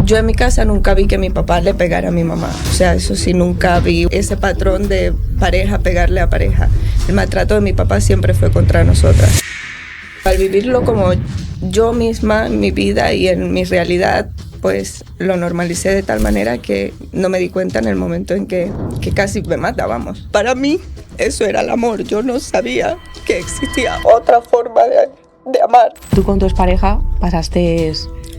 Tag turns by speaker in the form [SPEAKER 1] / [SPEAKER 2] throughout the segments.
[SPEAKER 1] Yo en mi casa nunca vi que mi papá le pegara a mi mamá. O sea, eso sí, nunca vi ese patrón de pareja pegarle a pareja. El maltrato de mi papá siempre fue contra nosotras. Al vivirlo como yo misma en mi vida y en mi realidad, pues lo normalicé de tal manera que no me di cuenta en el momento en que casi me matábamos. Para mí eso era el amor. Yo no sabía que existía otra forma de amar.
[SPEAKER 2] Tú con tu expareja pasaste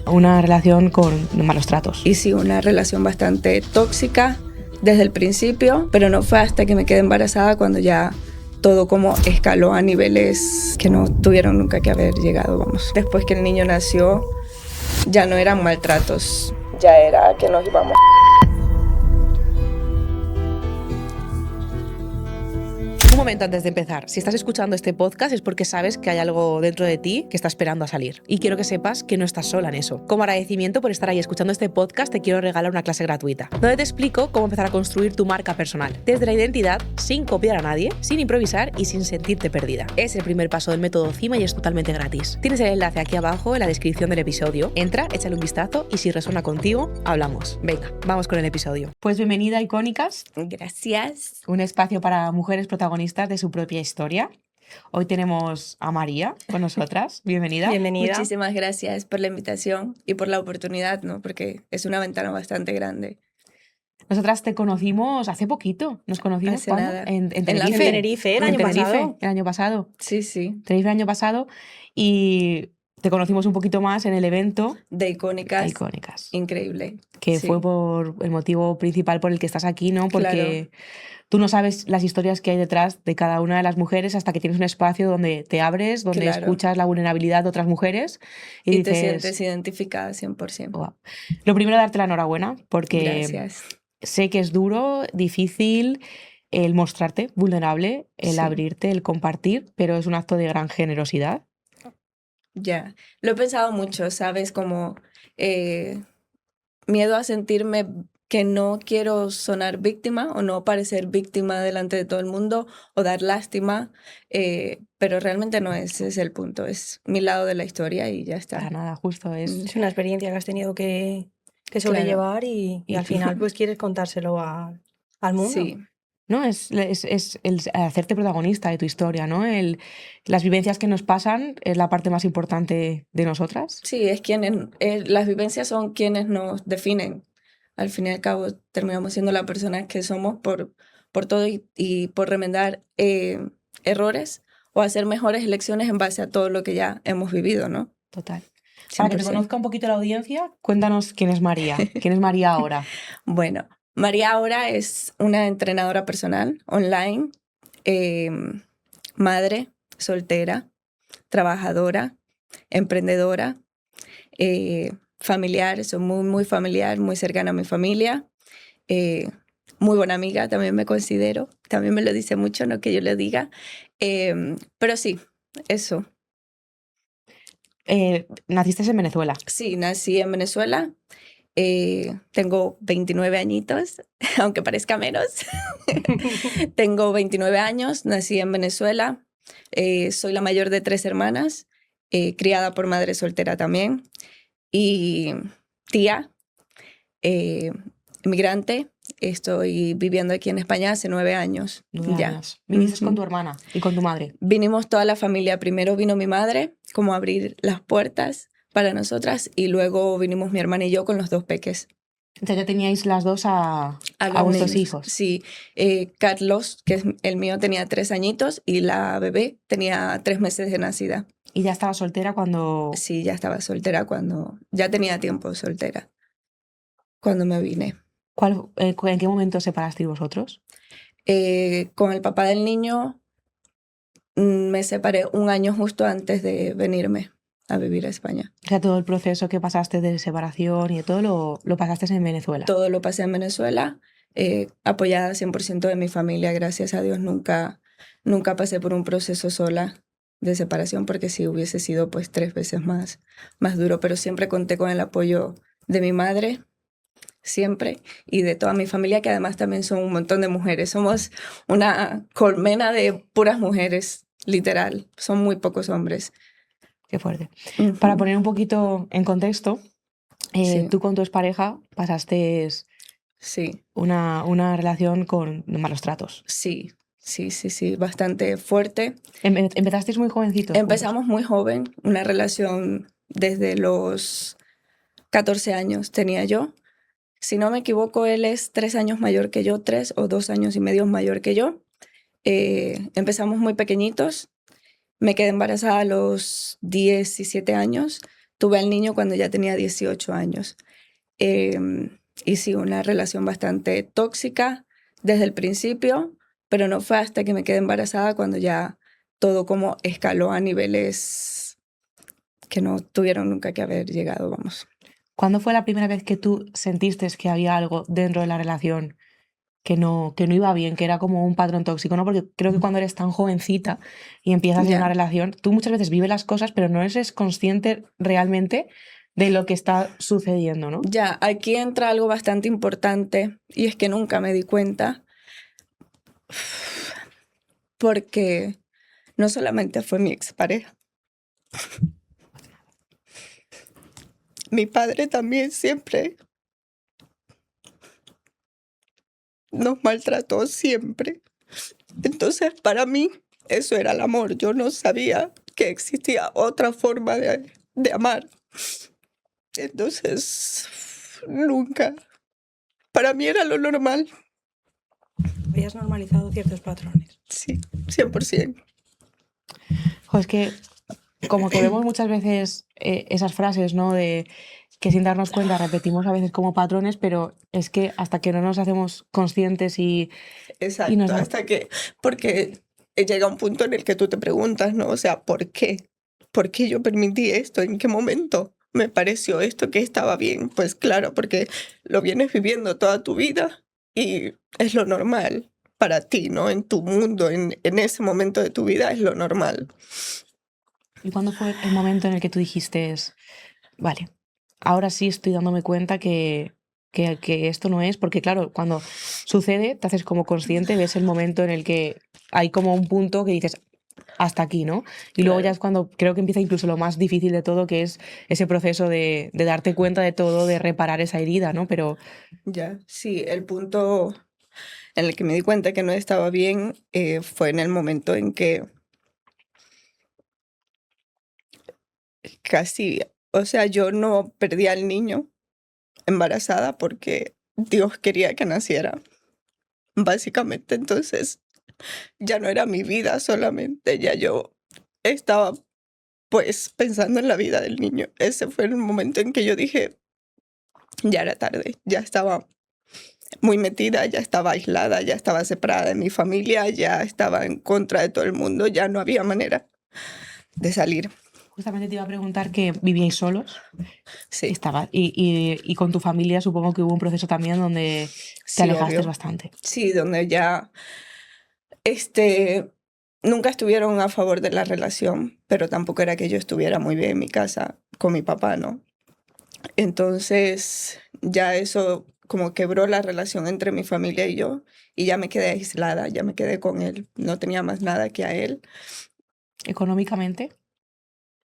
[SPEAKER 2] una relación con malos tratos.
[SPEAKER 1] Y sí, una relación bastante tóxica desde el principio, pero no fue hasta que me quedé embarazada cuando ya todo como escaló a niveles que no tuvieron nunca que haber llegado, vamos. Después que el niño nació, ya no eran maltratos, ya era que nos íbamos.
[SPEAKER 2] Un momento antes de empezar, si estás escuchando este podcast es porque sabes que hay algo dentro de ti que está esperando a salir. Y quiero que sepas que no estás sola en eso. Como agradecimiento por estar ahí escuchando este podcast, te quiero regalar una clase gratuita, donde te explico cómo empezar a construir tu marca personal. Desde la identidad, sin copiar a nadie, sin improvisar y sin sentirte perdida. Es el primer paso del método CIMA y es totalmente gratis. Tienes el enlace aquí abajo en la descripción del episodio. Entra, échale un vistazo y si resuena contigo, hablamos. Venga, vamos con el episodio. Pues bienvenida a Icónicas.
[SPEAKER 1] Gracias.
[SPEAKER 2] Un espacio para mujeres protagonistas de su propia historia. Hoy tenemos a María con nosotras. Bienvenida.
[SPEAKER 3] Bienvenida.
[SPEAKER 1] Muchísimas gracias por la invitación y por la oportunidad, ¿no? Porque es una ventana bastante grande.
[SPEAKER 2] Nosotras te conocimos hace poquito. Nos conocimos
[SPEAKER 1] Hace nada.
[SPEAKER 2] En
[SPEAKER 3] En
[SPEAKER 2] Tenerife.
[SPEAKER 3] Tenerife, el año pasado.
[SPEAKER 2] El año pasado.
[SPEAKER 1] Sí, sí.
[SPEAKER 2] Tenerife el año pasado. Y te conocimos un poquito más en el evento
[SPEAKER 1] De Icónicas.
[SPEAKER 2] Icónicas.
[SPEAKER 1] Increíble.
[SPEAKER 2] Que
[SPEAKER 1] sí.
[SPEAKER 2] fue por el motivo principal por el que estás aquí, ¿no? Porque tú no sabes las historias que hay detrás de cada una de las mujeres hasta que tienes un espacio donde te abres, donde escuchas la vulnerabilidad de otras mujeres y
[SPEAKER 1] y
[SPEAKER 2] dices,
[SPEAKER 1] te sientes identificada 100%.
[SPEAKER 2] Wow. Lo primero, darte la enhorabuena porque
[SPEAKER 1] Gracias.
[SPEAKER 2] sé que es duro, difícil el mostrarte vulnerable, el abrirte, el compartir, pero es un acto de gran generosidad.
[SPEAKER 1] Ya, lo he pensado mucho, ¿sabes? Como miedo a sentirme que no quiero sonar víctima o no parecer víctima delante de todo el mundo o dar lástima, pero realmente no ese es el punto, es mi lado de la historia y ya está.
[SPEAKER 2] Para nada, justo es.
[SPEAKER 3] Es una experiencia que has tenido que sobrellevar y al final pues quieres contárselo al mundo.
[SPEAKER 1] Sí.
[SPEAKER 2] ¿No? Es el hacerte protagonista de tu historia, ¿no? Las vivencias que nos pasan es la parte más importante de nosotras.
[SPEAKER 1] Sí, es las vivencias son quienes nos definen. Al fin y al cabo terminamos siendo la persona que somos por todo y por remendar errores o hacer mejores elecciones en base a todo lo que ya hemos vivido, ¿no?
[SPEAKER 2] Total. Para que te conozca un poquito la audiencia, cuéntanos quién es María. ¿Quién es María ahora?
[SPEAKER 1] Bueno, María ahora es una entrenadora personal online, madre, soltera, trabajadora, emprendedora, familiar, soy muy, muy familiar, muy cercana a mi familia, muy buena amiga, también me considero, también me lo dice mucho, no que yo lo diga, pero sí, eso.
[SPEAKER 2] ¿Naciste en Venezuela?
[SPEAKER 1] Sí, nací en Venezuela. Tengo 29 añitos, aunque parezca menos. Tengo 29 años, nací en Venezuela. Soy la mayor de 3 hermanas, criada por madre soltera también. Y tía, inmigrante. Estoy viviendo aquí en España hace 9 años.
[SPEAKER 2] 9 años. ¿Viniste con tu hermana y con tu madre?
[SPEAKER 1] Vinimos toda la familia. Primero vino mi madre, como a abrir las puertas para nosotras, y luego vinimos mi hermana y yo con los 2 peques.
[SPEAKER 2] Entonces ya teníais las dos a vuestros hijos.
[SPEAKER 1] Sí, Carlos, que es el mío, tenía 3 añitos y la bebé tenía 3 meses de nacida.
[SPEAKER 2] ¿Y ya estaba soltera cuando...?
[SPEAKER 1] Sí, ya estaba soltera cuando... Ya tenía tiempo soltera cuando me vine.
[SPEAKER 2] ¿En qué momento os separasteis vosotros?
[SPEAKER 1] Con el papá del niño me separé 1 año justo antes de venirme a vivir a España.
[SPEAKER 2] O sea, todo el proceso que pasaste de separación y de todo lo pasaste en Venezuela.
[SPEAKER 1] Todo lo pasé en Venezuela, apoyada 100% de mi familia, gracias a Dios. Nunca pasé por un proceso sola de separación, porque si hubiese sido pues 3 veces más duro, pero siempre conté con el apoyo de mi madre, siempre, y de toda mi familia, que además también son un montón de mujeres. Somos una colmena de puras mujeres, literal. Son muy pocos hombres.
[SPEAKER 2] Qué fuerte. Para poner un poquito en contexto,
[SPEAKER 1] Sí.
[SPEAKER 2] Tú con tu expareja pasaste
[SPEAKER 1] Sí,
[SPEAKER 2] una relación con malos tratos.
[SPEAKER 1] sí, sí, bastante fuerte.
[SPEAKER 2] Empezasteis muy jovencitos juntos.
[SPEAKER 1] Empezamos muy joven, una relación desde los 14 años tenía yo. Si no me equivoco, él es 3 años mayor que yo, 3 o 2 años y medio mayor que yo. Empezamos muy pequeñitos. Me quedé embarazada a los 17 años. Tuve al niño cuando ya tenía 18 años. Y sí, una relación bastante tóxica desde el principio, pero no fue hasta que me quedé embarazada cuando ya todo como escaló a niveles que no tuvieron nunca que haber llegado, vamos.
[SPEAKER 2] ¿Cuándo fue la primera vez que tú sentiste que había algo dentro de la relación que no iba bien, que era como un patrón tóxico, ¿no? Porque creo que cuando eres tan jovencita y empiezas en una
[SPEAKER 1] Ya,
[SPEAKER 2] relación, tú muchas veces vives las cosas, pero no eres consciente realmente de lo que está sucediendo, ¿no?
[SPEAKER 1] ya, aquí entra algo bastante importante y es que nunca me di cuenta porque no solamente fue mi expareja, mi padre también siempre nos maltrató, siempre. Entonces, para mí, eso era el amor. Yo no sabía que existía otra forma de amar. Entonces, nunca. Para mí era lo normal.
[SPEAKER 3] Habías normalizado ciertos patrones.
[SPEAKER 1] Sí, 100%.
[SPEAKER 2] Es que como que vemos muchas veces esas frases, ¿no? De que sin darnos cuenta repetimos a veces como patrones, pero es que hasta que no nos hacemos conscientes y nos
[SPEAKER 1] Exacto, hasta que, porque llega un punto en el que tú te preguntas, ¿no? O sea, ¿por qué? ¿Por qué yo permití esto? ¿En qué momento me pareció esto que estaba bien? Pues claro, porque lo vienes viviendo toda tu vida y es lo normal para ti, ¿no? En tu mundo, en ese momento de tu vida es lo normal.
[SPEAKER 2] ¿Y cuándo fue el momento en el que tú dijiste, vale, ahora sí estoy dándome cuenta que esto no es? Porque claro, cuando sucede, te haces como consciente, ves el momento en el que hay como un punto que dices, hasta aquí, ¿no? Y luego ya
[SPEAKER 1] Claro,
[SPEAKER 2] es cuando creo que empieza incluso lo más difícil de todo, que es ese proceso de darte cuenta de todo, de reparar esa herida, ¿no? Pero
[SPEAKER 1] ya. Sí, el punto en el que me di cuenta que no estaba bien fue en el momento en que casi, o sea, yo no perdí al niño embarazada porque Dios quería que naciera, básicamente. Entonces ya no era mi vida solamente, ya yo estaba pues pensando en la vida del niño. Ese fue el momento en que yo dije, ya era tarde, ya estaba muy metida, ya estaba aislada, ya estaba separada de mi familia, ya estaba en contra de todo el mundo, ya no había manera de salir.
[SPEAKER 2] justamente te iba a preguntar que vivíais solos
[SPEAKER 1] Sí,
[SPEAKER 2] y con tu familia supongo que hubo un proceso también donde te
[SPEAKER 1] sí,
[SPEAKER 2] alejaste
[SPEAKER 1] obvio.
[SPEAKER 2] bastante.
[SPEAKER 1] Sí, donde ya Este, nunca estuvieron a favor de la relación, pero tampoco era que yo estuviera muy bien en mi casa con mi papá, ¿no? Entonces, ya eso como quebró la relación entre mi familia y yo, y ya me quedé aislada, ya me quedé con él, no tenía más nada que a él.
[SPEAKER 2] Económicamente,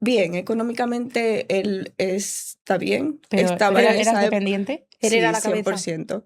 [SPEAKER 1] Bien, económicamente él está bien,
[SPEAKER 2] pero
[SPEAKER 1] estaba en
[SPEAKER 2] eras
[SPEAKER 1] esa época,
[SPEAKER 2] dependiente.
[SPEAKER 3] Él era
[SPEAKER 1] sí,
[SPEAKER 3] la
[SPEAKER 1] cien por
[SPEAKER 3] cabeza.
[SPEAKER 1] ciento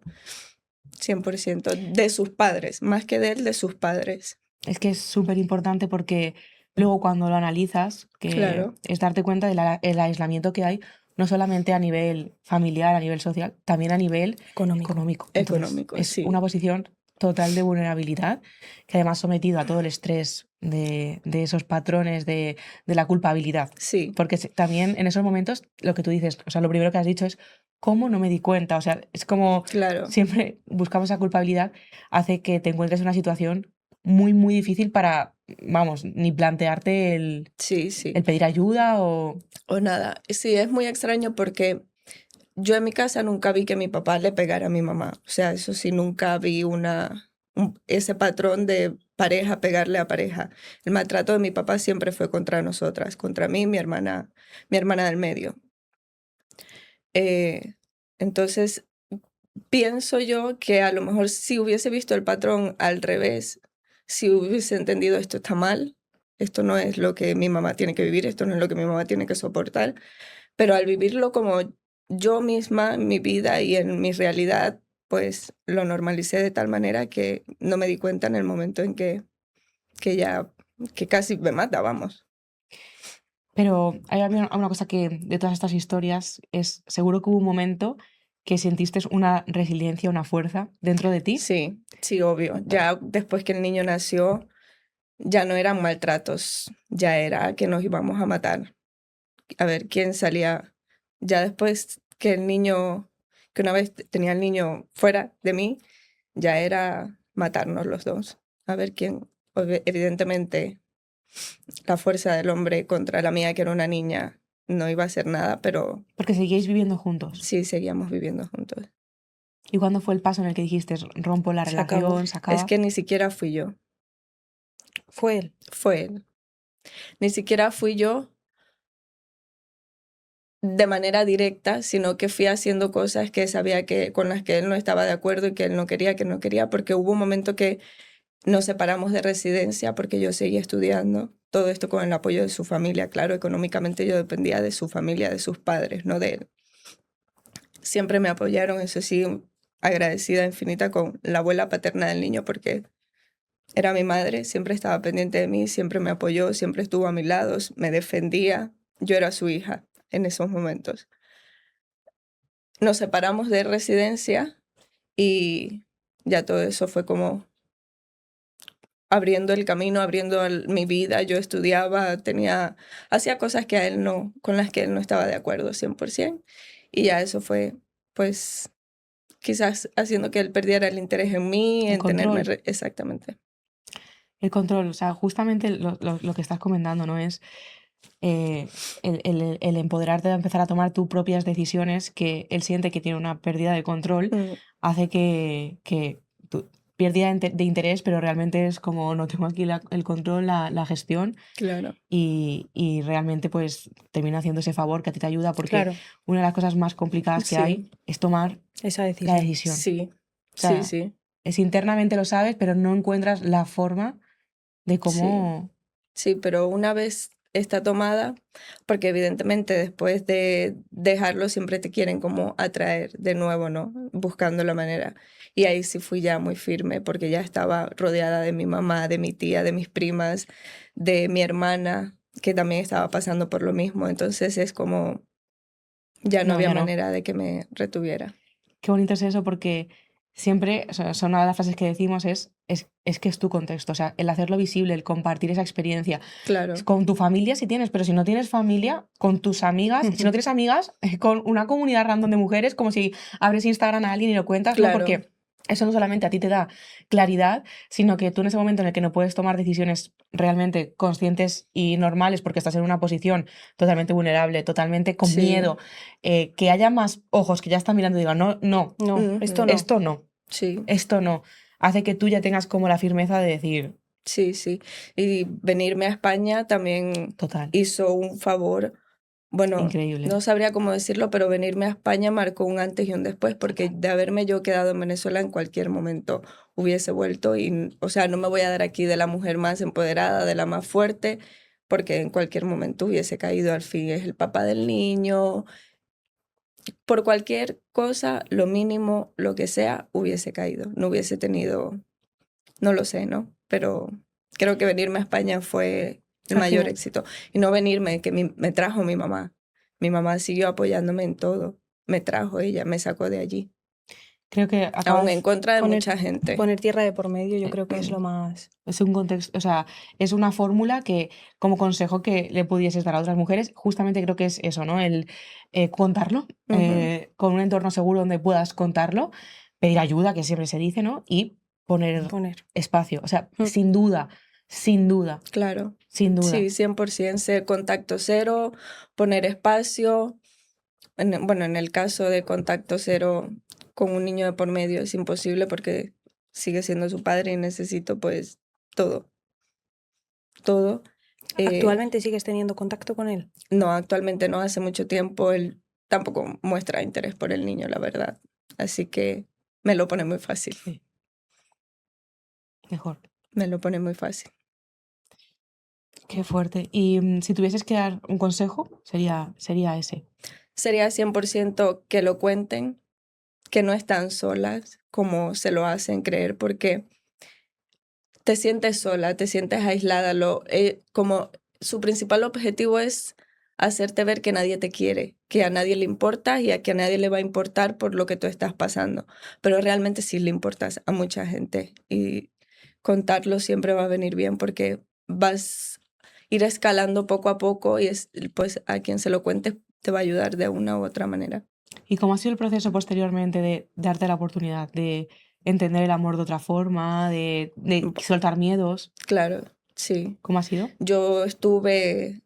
[SPEAKER 1] 100%, de sus padres, más que de él, de sus padres.
[SPEAKER 2] Es que es súper importante porque luego cuando lo analizas, que
[SPEAKER 1] Claro,
[SPEAKER 2] es darte cuenta del aislamiento que hay, no solamente a nivel familiar, a nivel social, también a nivel
[SPEAKER 3] Económico.
[SPEAKER 2] económico. Entonces,
[SPEAKER 1] económico,
[SPEAKER 2] es una
[SPEAKER 1] sí,
[SPEAKER 2] posición total de vulnerabilidad que además sometido a todo el estrés de esos patrones de la culpabilidad.
[SPEAKER 1] sí,
[SPEAKER 2] Porque también en esos momentos, lo que tú dices, o sea, lo primero que has dicho es, ¿cómo no me di cuenta? O sea, es como
[SPEAKER 1] claro.
[SPEAKER 2] siempre buscamos esa culpabilidad, hace que te encuentres en una situación muy, muy difícil para, vamos, ni plantearte
[SPEAKER 1] Sí,
[SPEAKER 2] el
[SPEAKER 1] sí.
[SPEAKER 2] pedir ayuda o...
[SPEAKER 1] O nada. Sí, es muy extraño porque yo en mi casa nunca vi que mi papá le pegara a mi mamá. O sea, eso sí, nunca vi ese patrón de pareja pegarle a pareja. El maltrato de mi papá siempre fue contra nosotras, contra mí y mi hermana del medio. Eh, entonces, pienso yo que a lo mejor si hubiese visto el patrón al revés, si hubiese entendido esto está mal, esto no es lo que mi mamá tiene que vivir, esto no es lo que mi mamá tiene que soportar. Pero al vivirlo como yo misma en mi vida y en mi realidad, pues lo normalicé de tal manera que no me di cuenta en el momento en que casi me mata, vamos.
[SPEAKER 2] Pero hay una cosa que de todas estas historias es, seguro que hubo un momento que sentiste una resiliencia, una fuerza dentro de ti.
[SPEAKER 1] Sí, sí, obvio. Ya después que el niño nació, ya no eran maltratos, ya era que nos íbamos a matar. A ver quién salía. Ya después que una vez tenía el niño fuera de mí, ya era matarnos los dos. A ver quién, evidentemente, la fuerza del hombre contra la mía, que era una niña, no iba a hacer nada, pero
[SPEAKER 2] Porque seguíais viviendo juntos.
[SPEAKER 1] sí seguíamos viviendo juntos.
[SPEAKER 2] ¿Y cuándo fue el paso en el que dijiste, rompo la
[SPEAKER 3] Se acabó.
[SPEAKER 2] relación, se acaba?
[SPEAKER 1] Es que ni siquiera fui yo,
[SPEAKER 3] Fue él.
[SPEAKER 1] fue él. Ni siquiera fui yo de manera directa, sino que fui haciendo cosas que sabía que con las que él no estaba de acuerdo y que él no quería, porque hubo un momento que nos separamos de residencia porque yo seguía estudiando. Todo esto con el apoyo de su familia, claro, económicamente yo dependía de su familia, de sus padres, no de él. Siempre me apoyaron, eso sí, agradecida infinita con la abuela paterna del niño porque era mi madre, siempre estaba pendiente de mí, siempre me apoyó, siempre estuvo a mi lado, me defendía. Yo era su hija en esos momentos. Nos separamos de residencia y ya todo eso fue como abriendo el camino, abriendo mi vida. Yo estudiaba, hacía cosas que a él no, con las que él no estaba de acuerdo 100%. Y ya eso fue, pues, quizás haciendo que él perdiera el interés en mí,
[SPEAKER 2] El
[SPEAKER 1] en tenerme...
[SPEAKER 2] control.
[SPEAKER 1] Exactamente.
[SPEAKER 2] El control, o sea, justamente lo que estás comentando, ¿no? Es el empoderarte de empezar a tomar tus propias decisiones, que él siente que tiene una pérdida de control, hace que pérdida de interés, pero realmente es como no tengo aquí el control, la gestión,
[SPEAKER 1] Claro.
[SPEAKER 2] y realmente pues termina haciendo ese favor que a ti te ayuda, porque
[SPEAKER 3] Claro,
[SPEAKER 2] una de las cosas más complicadas que
[SPEAKER 1] Sí.
[SPEAKER 2] hay es tomar
[SPEAKER 3] esa
[SPEAKER 2] la
[SPEAKER 3] decisión.
[SPEAKER 2] decisión.
[SPEAKER 1] Sí,
[SPEAKER 2] O sea,
[SPEAKER 1] sí, sí.
[SPEAKER 2] es internamente lo sabes, pero no encuentras la forma de cómo...
[SPEAKER 1] Sí, pero una vez está tomada, porque evidentemente después de dejarlo siempre te quieren como atraer de nuevo, ¿no? Buscando la manera. Y ahí sí fui ya muy firme, porque ya estaba rodeada de mi mamá, de mi tía, de mis primas, de mi hermana, que también estaba pasando por lo mismo. Entonces es como, ya no
[SPEAKER 2] No,
[SPEAKER 1] había
[SPEAKER 2] ya no.
[SPEAKER 1] manera de que me retuviera.
[SPEAKER 2] Qué bonito es eso, porque siempre, o sea, son una de las frases que decimos es que es tu contexto, o sea, el hacerlo visible, el compartir esa experiencia.
[SPEAKER 1] Claro,
[SPEAKER 2] Con tu familia si tienes, pero si no tienes familia, con tus amigas, si no tienes amigas, con una comunidad random de mujeres, como si abres Instagram a alguien y lo cuentas, ¿no?
[SPEAKER 1] claro.
[SPEAKER 2] Porque eso no solamente a ti te da claridad, sino que tú en ese momento en el que no puedes tomar decisiones realmente conscientes y normales porque estás en una posición totalmente vulnerable, totalmente con
[SPEAKER 1] Sí.
[SPEAKER 2] miedo, que haya más ojos que ya están mirando y digan, no, no,
[SPEAKER 3] No,
[SPEAKER 1] Ujú.
[SPEAKER 3] esto no.
[SPEAKER 2] esto no,
[SPEAKER 1] Sí.
[SPEAKER 2] esto no, hace que tú ya tengas como la firmeza de decir,
[SPEAKER 1] Sí, sí. Y venirme a España también
[SPEAKER 2] total,
[SPEAKER 1] hizo un favor. Bueno,
[SPEAKER 2] increíble.
[SPEAKER 1] no sabría cómo decirlo, pero venirme a España marcó un antes y un después, porque de haberme yo quedado en Venezuela en cualquier momento hubiese vuelto y, o sea, no me voy a dar aquí de la mujer más empoderada, de la más fuerte, porque en cualquier momento hubiese caído. Al fin es el papá del niño. Por cualquier cosa, lo mínimo, lo que sea, hubiese caído. No hubiese tenido, no lo sé, ¿no? Pero creo que venirme a España fue el
[SPEAKER 3] Al
[SPEAKER 1] mayor
[SPEAKER 3] final.
[SPEAKER 1] éxito. Y no venirme, que me trajo mi mamá. Mi mamá siguió apoyándome en todo. Me trajo ella, me sacó de allí.
[SPEAKER 2] Creo que
[SPEAKER 1] Aún en
[SPEAKER 2] acabas...
[SPEAKER 1] contra de
[SPEAKER 3] Poner,
[SPEAKER 1] mucha gente.
[SPEAKER 3] poner tierra de por medio, yo creo que es lo más.
[SPEAKER 2] Es un contexto, o sea, es una fórmula que, como consejo que le pudieses dar a otras mujeres, justamente creo que es eso, ¿no? El contarlo,
[SPEAKER 1] Ujú.
[SPEAKER 2] con un entorno seguro donde puedas contarlo, pedir ayuda, que siempre se dice, ¿no? Y poner
[SPEAKER 3] Poner.
[SPEAKER 2] espacio. O sea,
[SPEAKER 3] Mm.
[SPEAKER 2] sin duda, sin duda,
[SPEAKER 1] Claro.
[SPEAKER 2] sin duda.
[SPEAKER 1] Sí, 100%. Ser contacto cero, poner espacio. Bueno, en el caso de contacto cero con un niño de por medio es imposible porque sigue siendo su padre y necesito pues todo. Todo.
[SPEAKER 3] ¿Actualmente sigues teniendo contacto con él?
[SPEAKER 1] No, actualmente no, hace mucho tiempo él tampoco muestra interés por el niño, la verdad. Así que me lo pone muy fácil.
[SPEAKER 2] Sí. Mejor.
[SPEAKER 1] Me lo pone muy fácil.
[SPEAKER 2] Qué fuerte. Y si tuvieses que dar un consejo, sería ese.
[SPEAKER 1] sería 100% que lo cuenten, que no están solas como se lo hacen creer, porque te sientes sola, te sientes aislada. Como su principal objetivo es hacerte ver que nadie te quiere, que a nadie le importas y a que a nadie le va a importar por lo que tú estás pasando. Pero realmente sí le importas a mucha gente y contarlo siempre va a venir bien porque vas a ir escalando poco a poco y pues a quien se lo cuentes te va a ayudar de una u otra manera.
[SPEAKER 2] ¿Y cómo ha sido el proceso posteriormente de darte la oportunidad de entender el amor de otra forma, de soltar miedos?
[SPEAKER 1] Claro, sí.
[SPEAKER 2] ¿Cómo ha sido?
[SPEAKER 1] Yo estuve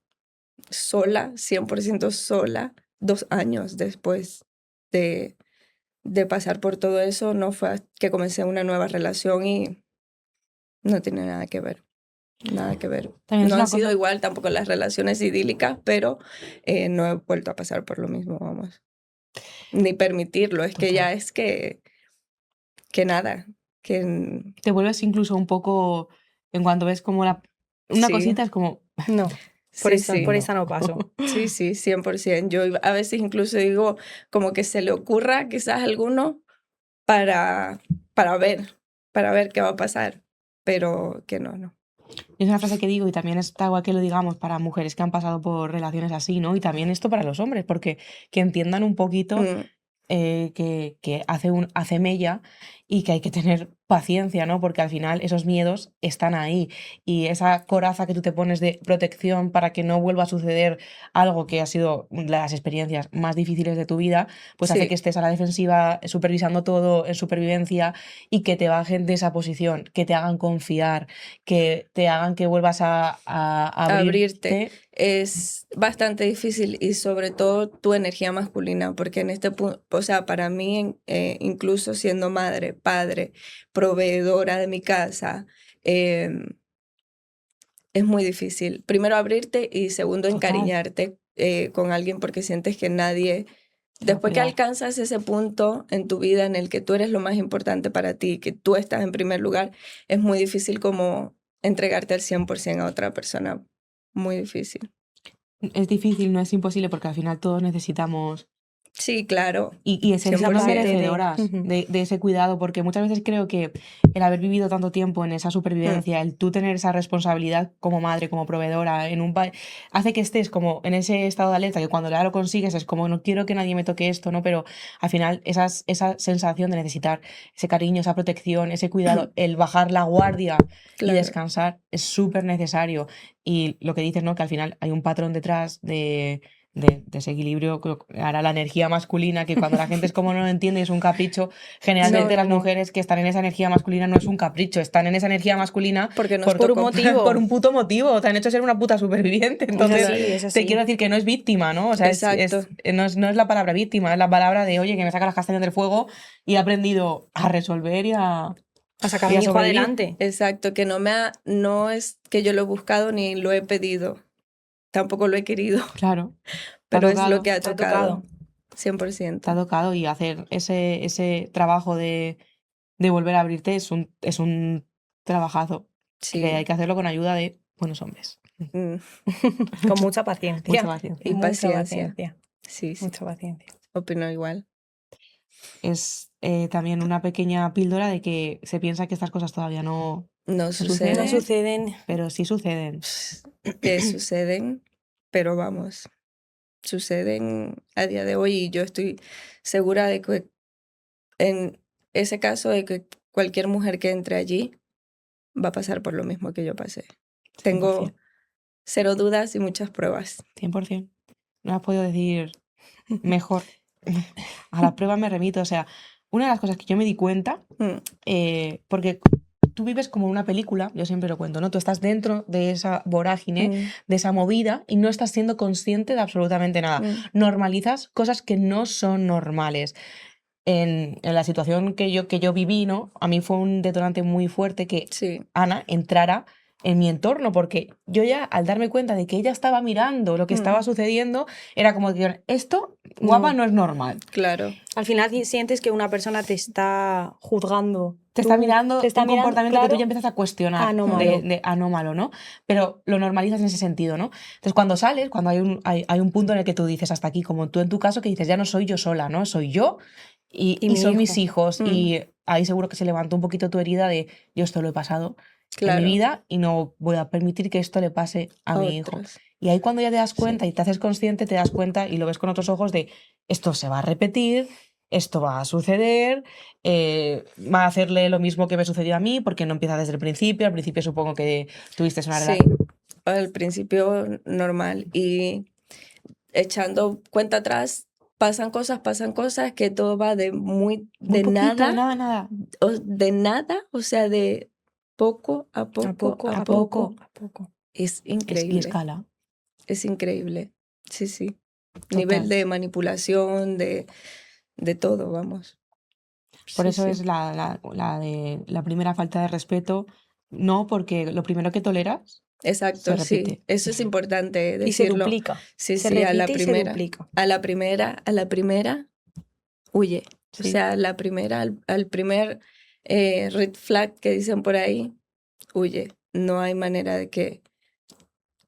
[SPEAKER 1] sola, 100% sola, 2 años después de pasar por todo eso. No fue hasta que comencé una nueva relación y no tiene nada que ver. Nada que ver.
[SPEAKER 2] También
[SPEAKER 1] No
[SPEAKER 2] es
[SPEAKER 1] han
[SPEAKER 2] una
[SPEAKER 1] sido
[SPEAKER 2] cosa...
[SPEAKER 1] igual tampoco las relaciones idílicas, pero no he vuelto a pasar por lo mismo, vamos. Ni permitirlo. Es que
[SPEAKER 2] Total.
[SPEAKER 1] ya es que nada. Que
[SPEAKER 2] Te vuelves incluso un poco, en cuanto ves como una
[SPEAKER 1] sí,
[SPEAKER 2] cosita, es como...
[SPEAKER 3] No, por
[SPEAKER 1] sí,
[SPEAKER 3] esa,
[SPEAKER 1] sí.
[SPEAKER 3] por esa no paso.
[SPEAKER 1] Sí, sí, 100%. Yo a veces incluso digo como que se le ocurra quizás a alguno para ver qué va a pasar, pero que no.
[SPEAKER 2] Es una frase que digo y también está guay que lo digamos para mujeres que han pasado por relaciones así, ¿no? Y también esto para los hombres, porque que entiendan un poquito
[SPEAKER 1] Mm,
[SPEAKER 2] que hace mella y que hay que tener paciencia, ¿no? Porque al final esos miedos están ahí y esa coraza que tú te pones de protección para que no vuelva a suceder algo que ha sido las experiencias más difíciles de tu vida, pues hace
[SPEAKER 1] sí,
[SPEAKER 2] que estés a la defensiva supervisando todo en supervivencia y que te bajen de esa posición, que te hagan confiar, que te hagan que vuelvas a
[SPEAKER 1] abrirte
[SPEAKER 2] abrirte.
[SPEAKER 1] es bastante difícil y sobre todo tu energía masculina, porque en este punto, o sea, para mí, incluso siendo madre, padre, proveedora de mi casa, es muy difícil. Primero abrirte y segundo
[SPEAKER 2] Total.
[SPEAKER 1] encariñarte con alguien porque sientes que nadie,
[SPEAKER 2] Te va a
[SPEAKER 1] después que
[SPEAKER 2] cuidar.
[SPEAKER 1] alcanzas ese punto en tu vida en el que tú eres lo más importante para ti, que tú estás en primer lugar, es muy difícil como entregarte al 100% a otra persona. Muy difícil.
[SPEAKER 2] Es difícil, no es imposible, porque al final todos necesitamos
[SPEAKER 1] Sí, claro.
[SPEAKER 2] y ser
[SPEAKER 3] Esa parte de-
[SPEAKER 2] merecedoras
[SPEAKER 3] Ujú.
[SPEAKER 2] de ese cuidado, porque muchas veces creo que el haber vivido tanto tiempo en esa supervivencia, el tú tener esa responsabilidad como madre, como proveedora, en un país, hace que estés como en ese estado de alerta, que cuando ya lo consigues es como no quiero que nadie me toque esto, ¿no? Pero al final esa sensación de necesitar ese cariño, esa protección, ese cuidado, el bajar la guardia y
[SPEAKER 1] Claro.
[SPEAKER 2] descansar es súper necesario. Y lo que dices, ¿no? Que al final hay un patrón detrás de ese equilibrio, ahora la energía masculina, que cuando la gente es como no lo entiende, es un capricho. Generalmente las
[SPEAKER 3] no.
[SPEAKER 2] mujeres que están en esa energía masculina no es un capricho, están en esa energía masculina
[SPEAKER 1] Porque nos
[SPEAKER 3] Por un
[SPEAKER 1] tocó.
[SPEAKER 3] motivo.
[SPEAKER 2] por un puto motivo, te han hecho ser una puta superviviente. Entonces,
[SPEAKER 3] es así.
[SPEAKER 2] te quiero decir que no es víctima, ¿no? O sea,
[SPEAKER 1] Exacto.
[SPEAKER 2] no es la palabra víctima, es la palabra de, oye, que me saca las castañas del fuego y he aprendido a resolver y a
[SPEAKER 3] sacar
[SPEAKER 2] y
[SPEAKER 3] a
[SPEAKER 2] a
[SPEAKER 3] mi hijo
[SPEAKER 2] sobrevivir.
[SPEAKER 3] adelante.
[SPEAKER 1] Exacto, que no es que yo lo he buscado ni lo he pedido. Tampoco lo he querido,
[SPEAKER 2] Claro,
[SPEAKER 1] pero
[SPEAKER 2] ha
[SPEAKER 1] es
[SPEAKER 2] tocado,
[SPEAKER 1] lo que ha
[SPEAKER 3] te ha
[SPEAKER 1] tocado.
[SPEAKER 3] tocado.
[SPEAKER 1] 100%.
[SPEAKER 2] te ha tocado y hacer ese trabajo de volver a abrirte es un trabajazo que hay
[SPEAKER 1] Sí.
[SPEAKER 2] que hacerlo con ayuda de buenos hombres.
[SPEAKER 1] Mm,
[SPEAKER 3] Con mucha paciencia.
[SPEAKER 2] Mucha paciencia.
[SPEAKER 1] Y
[SPEAKER 3] Mucha
[SPEAKER 1] paciencia.
[SPEAKER 3] paciencia.
[SPEAKER 1] Sí, sí.
[SPEAKER 3] Mucha paciencia.
[SPEAKER 1] Opino igual.
[SPEAKER 2] Es también una pequeña píldora de que se piensa que estas cosas todavía no
[SPEAKER 1] No
[SPEAKER 2] suceden,
[SPEAKER 3] No
[SPEAKER 1] sucede.
[SPEAKER 3] suceden.
[SPEAKER 2] pero sí suceden.
[SPEAKER 1] Que suceden, pero vamos, suceden a día de hoy y yo estoy segura de que en ese caso de que cualquier mujer que entre allí va a pasar por lo mismo que yo pasé. Tengo
[SPEAKER 2] 100%.
[SPEAKER 1] 0 dudas y muchas pruebas.
[SPEAKER 2] 100%. No has podido decir mejor. A la prueba me remito. O sea, una de las cosas que yo me di cuenta, porque tú vives como una película, yo siempre lo cuento, ¿no? Tú estás dentro de esa vorágine, de esa movida y no estás siendo consciente de absolutamente nada. Normalizas cosas que no son normales. En la situación que yo viví, ¿no? A mí fue un detonante muy fuerte que
[SPEAKER 1] Sí,
[SPEAKER 2] Ana entrara en mi entorno, porque yo ya al darme cuenta de que ella estaba mirando lo que estaba sucediendo, era como que esto, guapa, no es normal.
[SPEAKER 1] Claro.
[SPEAKER 3] Al final sientes que una persona te está juzgando.
[SPEAKER 2] Te está mirando un comportamiento que tú
[SPEAKER 3] claro,
[SPEAKER 2] ya empiezas a cuestionar
[SPEAKER 3] anómalo.
[SPEAKER 2] de anómalo, ¿no? Pero lo normalizas en ese sentido, ¿no? Entonces cuando sales, cuando hay un punto en el que tú dices hasta aquí, como tú en tu caso, que dices, ya no soy yo sola, ¿no? Soy yo y
[SPEAKER 3] mi
[SPEAKER 2] son
[SPEAKER 3] hijo.
[SPEAKER 2] mis hijos. Y ahí seguro que se levantó un poquito tu herida de yo esto lo he pasado
[SPEAKER 1] Claro.
[SPEAKER 2] en mi vida y no voy a permitir que esto le pase a mi hijo.
[SPEAKER 1] Otros.
[SPEAKER 2] Y ahí cuando ya te das cuenta
[SPEAKER 1] Sí.
[SPEAKER 2] y te haces consciente, te das cuenta y lo ves con otros ojos de esto se va a repetir, esto va a suceder, va a hacerle lo mismo que me sucedió a mí porque no empieza desde el principio. Al principio supongo que tuviste una
[SPEAKER 1] Sí,
[SPEAKER 2] relación.
[SPEAKER 1] al principio normal. Y echando cuenta atrás, pasan cosas que todo va de
[SPEAKER 2] Muy poquito, nada.
[SPEAKER 1] de nada, o sea, de poco a poco,
[SPEAKER 3] A poco.
[SPEAKER 1] Es
[SPEAKER 2] Y
[SPEAKER 1] increíble.
[SPEAKER 2] escala.
[SPEAKER 1] Es increíble. Sí, sí.
[SPEAKER 2] Total.
[SPEAKER 1] Nivel de manipulación, de todo, vamos.
[SPEAKER 2] Por
[SPEAKER 1] Sí,
[SPEAKER 2] eso
[SPEAKER 1] sí.
[SPEAKER 2] es la primera falta de respeto, no, porque lo primero que toleras
[SPEAKER 1] Exacto,
[SPEAKER 2] se repite.
[SPEAKER 1] sí. Eso es importante
[SPEAKER 3] Y se
[SPEAKER 1] decirlo.
[SPEAKER 3] duplica.
[SPEAKER 1] Sí,
[SPEAKER 3] Se
[SPEAKER 1] sí, a la
[SPEAKER 3] repite y se
[SPEAKER 1] primera.
[SPEAKER 3] duplica.
[SPEAKER 1] A la primera, huye. O
[SPEAKER 2] Sí.
[SPEAKER 1] sea, la primera, al primer red flag que dicen por ahí, huye. No hay manera de que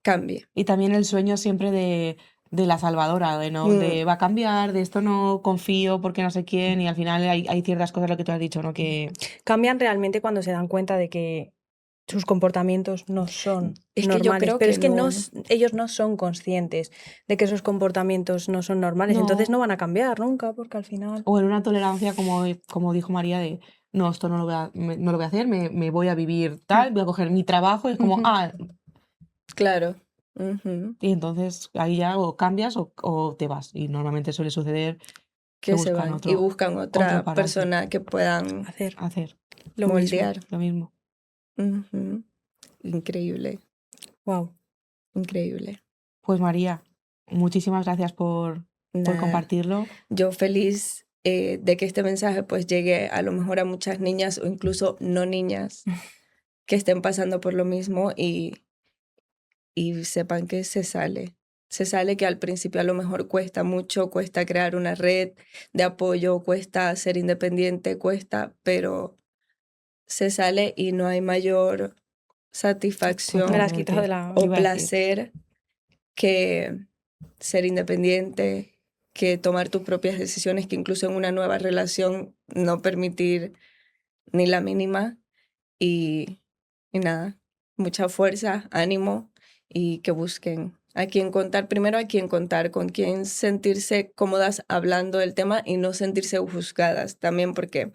[SPEAKER 1] cambie.
[SPEAKER 2] Y también el sueño siempre de la salvadora, de va a cambiar, de esto no confío porque no sé quién, y al final hay ciertas cosas, lo que tú has dicho, ¿no? Que
[SPEAKER 3] Cambian realmente cuando se dan cuenta de que sus comportamientos no son
[SPEAKER 1] Es que yo
[SPEAKER 3] normales,
[SPEAKER 1] creo
[SPEAKER 3] pero
[SPEAKER 1] que
[SPEAKER 3] es que
[SPEAKER 1] no.
[SPEAKER 3] ellos no son conscientes de que esos comportamientos no son normales, entonces no van a cambiar nunca, porque al final...
[SPEAKER 2] O en una tolerancia, como dijo María, de no, esto no lo voy a hacer, me voy a vivir tal, voy a coger mi trabajo, y es como,
[SPEAKER 1] Claro.
[SPEAKER 2] y entonces ahí ya o cambias o te vas. Y normalmente suele suceder
[SPEAKER 1] Que se van y buscan otra
[SPEAKER 2] para
[SPEAKER 1] persona que puedan
[SPEAKER 2] hacer
[SPEAKER 3] lo
[SPEAKER 1] moldear.
[SPEAKER 2] lo mismo.
[SPEAKER 1] Ujú. Increíble,
[SPEAKER 3] Wow.
[SPEAKER 1] increíble.
[SPEAKER 2] Pues María, muchísimas gracias por
[SPEAKER 1] Nada.
[SPEAKER 2] compartirlo.
[SPEAKER 1] Yo feliz de que este mensaje pues llegue a lo mejor a muchas niñas o incluso no niñas que estén pasando por lo mismo y sepan que se sale. Se sale, que al principio a lo mejor cuesta mucho, cuesta crear una red de apoyo, cuesta ser independiente, pero se sale y no hay mayor satisfacción
[SPEAKER 3] Me la has quitado de la...
[SPEAKER 1] o placer que ser independiente, que tomar tus propias decisiones, que incluso en una nueva relación no permitir ni la mínima. Y nada, mucha fuerza, ánimo, y que busquen a quién contar, primero a quién contar, con quién sentirse cómodas hablando del tema y no sentirse juzgadas también, porque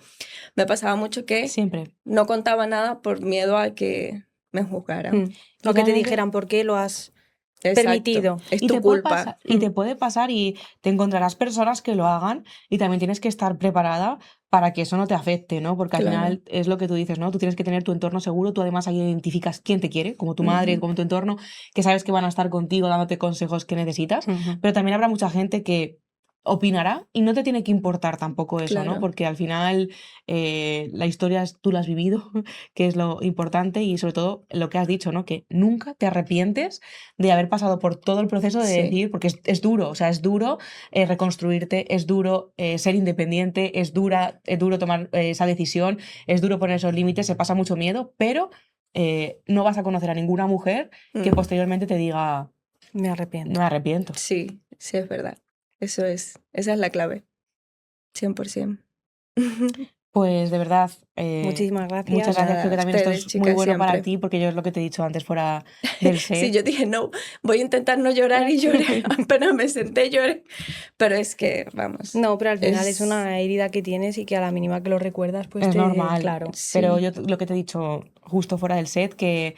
[SPEAKER 1] me pasaba mucho que
[SPEAKER 2] Siempre.
[SPEAKER 1] no contaba nada por miedo a que me juzgaran.
[SPEAKER 3] O que te dijeran por qué lo has permitido.
[SPEAKER 1] Es tu culpa.
[SPEAKER 2] Y te puede pasar y te encontrarás personas que lo hagan y también tienes que estar preparada para que eso no te afecte, ¿no? Porque al final es lo que tú dices, ¿no? Tú tienes que tener tu entorno seguro, tú además ahí identificas quién te quiere, como tu madre, como tu entorno, que sabes que van a estar contigo dándote consejos que necesitas, pero también habrá mucha gente que opinará y no te tiene que importar tampoco eso, ¿no? Porque al final la historia tú la has vivido, que es lo importante, y sobre todo lo que has dicho, ¿no? Que nunca te arrepientes de haber pasado por todo el proceso de decir, porque es duro, o sea, es duro reconstruirte, es duro ser independiente, es duro tomar esa decisión, es duro poner esos límites, se pasa mucho miedo, pero no vas a conocer a ninguna mujer que posteriormente te diga,
[SPEAKER 3] me arrepiento.
[SPEAKER 2] Me arrepiento.
[SPEAKER 1] Sí, sí, es verdad. Esa es la clave. 100%.
[SPEAKER 2] Pues de verdad,
[SPEAKER 3] muchísimas gracias.
[SPEAKER 2] Muchas gracias,
[SPEAKER 1] Nada,
[SPEAKER 2] creo que también
[SPEAKER 1] ustedes,
[SPEAKER 2] esto es muy
[SPEAKER 1] chicas,
[SPEAKER 2] bueno para
[SPEAKER 1] siempre.
[SPEAKER 2] ti, porque yo es lo que te he dicho antes fuera del set.
[SPEAKER 1] Sí, yo dije, no, voy a intentar no llorar y lloré, apenas me senté lloré, pero es que, vamos.
[SPEAKER 3] No, pero al final es una herida que tienes y que a la mínima que lo recuerdas, pues
[SPEAKER 2] es normal,
[SPEAKER 3] claro.
[SPEAKER 2] Pero yo lo que te he dicho justo fuera del set, que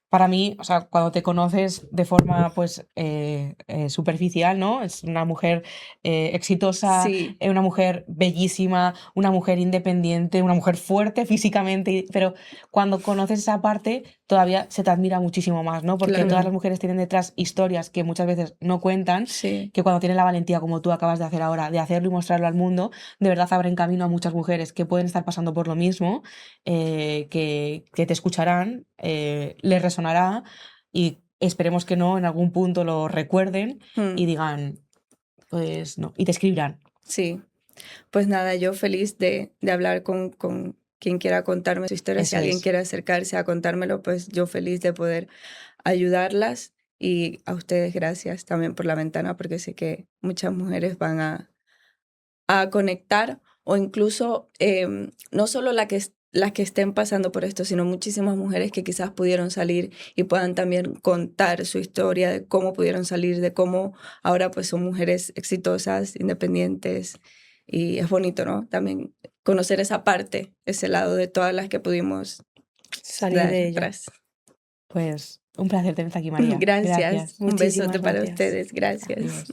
[SPEAKER 2] para mí, o sea, cuando te conoces de forma pues superficial, ¿no? Es una mujer exitosa, una mujer bellísima, una mujer independiente, una mujer fuerte físicamente, pero cuando conoces esa parte todavía se te admira muchísimo más, ¿no? Porque
[SPEAKER 1] Claro.
[SPEAKER 2] todas las mujeres tienen detrás historias que muchas veces no cuentan,
[SPEAKER 1] Sí,
[SPEAKER 2] que cuando tienen la valentía, como tú acabas de hacer ahora, de hacerlo y mostrarlo al mundo, de verdad abren camino a muchas mujeres que pueden estar pasando por lo mismo, que te escucharán, les resonará y esperemos que no, en algún punto lo recuerden y
[SPEAKER 1] mm,
[SPEAKER 2] digan, pues no, y te escribirán.
[SPEAKER 1] sí. Pues nada, yo feliz de hablar con quien quiera contarme su historia. Si
[SPEAKER 2] Eso
[SPEAKER 1] alguien
[SPEAKER 2] es.
[SPEAKER 1] quiere acercarse a contármelo, pues yo feliz de poder ayudarlas. Y a ustedes gracias también por la ventana, porque sé que muchas mujeres van a conectar o incluso no solo las que estén pasando por esto, sino muchísimas mujeres que quizás pudieron salir y puedan también contar su historia de cómo pudieron salir, de cómo ahora pues son mujeres exitosas, independientes y es bonito, ¿no? También conocer esa parte, ese lado de todas las que pudimos
[SPEAKER 3] Salir
[SPEAKER 1] dar
[SPEAKER 3] de ella.
[SPEAKER 1] atrás.
[SPEAKER 2] Pues un placer tenerte aquí, María.
[SPEAKER 1] Gracias,
[SPEAKER 2] Gracias.
[SPEAKER 1] un
[SPEAKER 3] Muchísimas
[SPEAKER 1] besote para
[SPEAKER 3] gracias.
[SPEAKER 1] ustedes, gracias.
[SPEAKER 2] Adiós.